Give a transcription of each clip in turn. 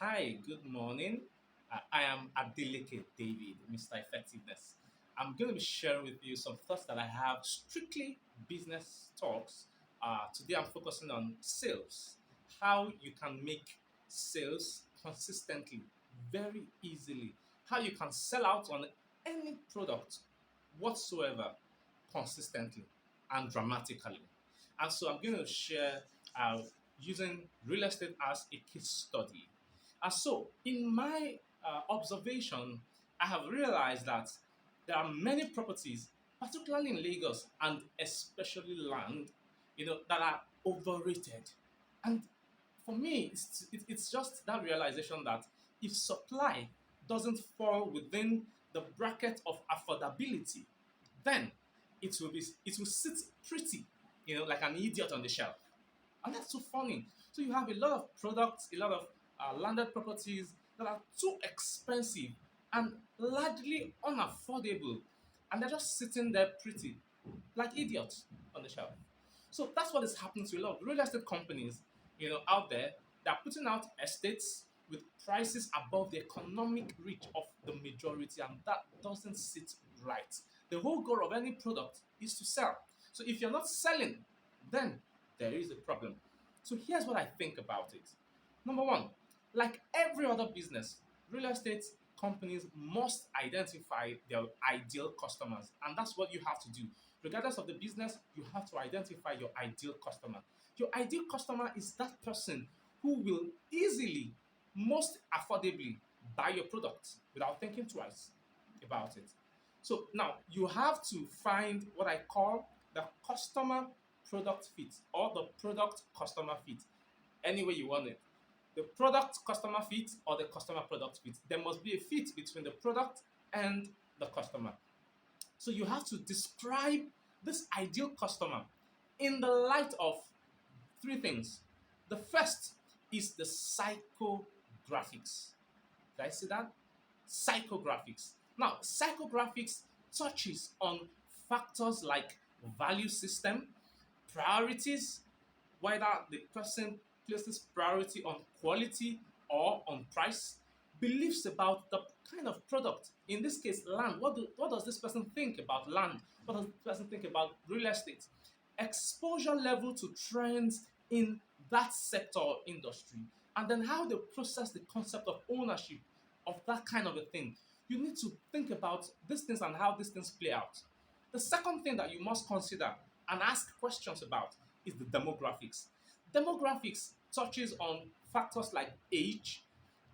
Hi, good morning. I am Adeleke David, Mr. Effectiveness. I'm going to be sharing with you some thoughts that I have strictly business talks. Today I'm focusing on sales, how you can make sales consistently, very easily, how you can sell out on any product whatsoever consistently and dramatically. And so I'm going to share using real estate as a case study. And so, in my observation, I have realized that there are many properties, particularly in Lagos and especially land, that are overrated. And for me, it's just that realization that if supply doesn't fall within the bracket of affordability, then it will sit pretty, like an idiot on the shelf. And that's so funny. So you have a lot of products, a lot of landed properties that are too expensive and largely unaffordable, and they're just sitting there pretty, like idiots on the shelf. So that's what is happening to a lot of real estate companies, out there. They're putting out estates with prices above the economic reach of the majority, and that doesn't sit right. The whole goal of any product is to sell. So if you're not selling, then there is a problem. So here's what I think about it. Number one, like every other business, real estate companies must identify their ideal customers, and that's what you have to do. Regardless of the business, you have to identify your ideal customer. Your ideal customer is that person who will easily, most affordably buy your product without thinking twice about it. So now you have to find what I call the customer product fit or the product customer fit, any way you want it. The product customer fit or the customer product fit. There must be a fit between the product and the customer. So you have to describe this ideal customer in the light of three things. The first is the psychographics. Did I say that? Psychographics. Now, psychographics touches on factors like value system, priorities, whether the person places priority on quality or on price, beliefs about the kind of product, in this case, land. What does this person think about land? What does this person think about real estate? Exposure level to trends in that sector or industry, and then how they process the concept of ownership of that kind of a thing. You need to think about these things and how these things play out. The second thing that you must consider and ask questions about is the demographics. Demographics touches on factors like age,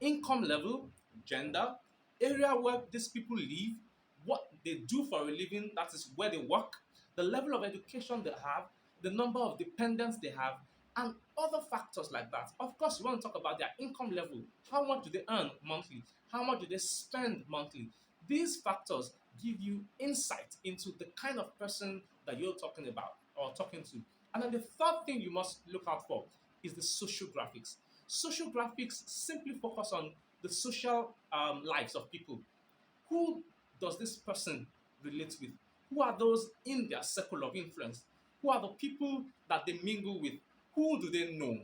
income level, gender, area where these people live, what they do for a living, that is where they work, the level of education they have, the number of dependents they have, and other factors like that. Of course, you want to talk about their income level. How much do they earn monthly? How much do they spend monthly? These factors give you insight into the kind of person that you're talking about or talking to. And then the third thing you must look out for is the social graphics. Social graphics simply focus on the social lives of people. Who does this person relate with? Who are those in their circle of influence? Who are the people that they mingle with? Who do they know?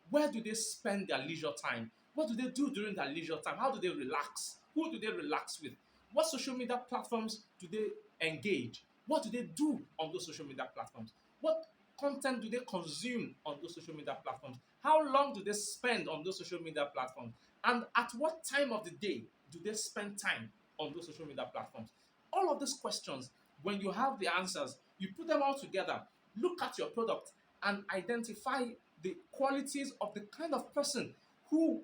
Where do they spend their leisure time? What do they do during their leisure time? How do they relax? Who do they relax with? What social media platforms do they engage? What do they do on those social media platforms? What content do they consume on those social media platforms? How long do they spend on those social media platforms? And at what time of the day do they spend time on those social media platforms? All of these questions, when you have the answers, you put them all together, look at your product, and identify the qualities of the kind of person who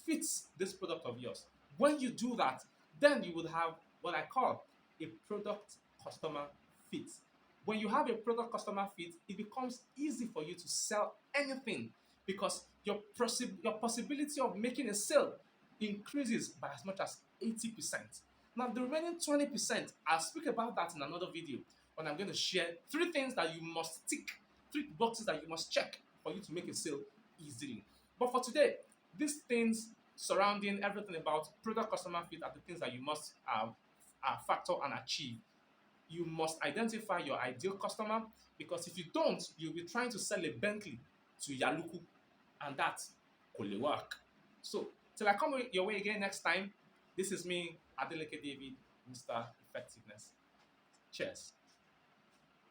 fits this product of yours. When you do that, then you would have what I call a product customer fit. When you have a product customer fit, it becomes easy for you to sell anything because your possibility of making a sale increases by as much as 80%. Now, the remaining 20%, I'll speak about that in another video when I'm going to share three things that you must tick, three boxes that you must check for you to make a sale easily. But for today, these things surrounding everything about product customer fit are the things that you must factor and achieve. You must identify your ideal customer because if you don't, you'll be trying to sell a Bentley to Yaluku, and that could work. So Till I come your way again next time, this is me, Adeleke David, Mr. Effectiveness. Cheers.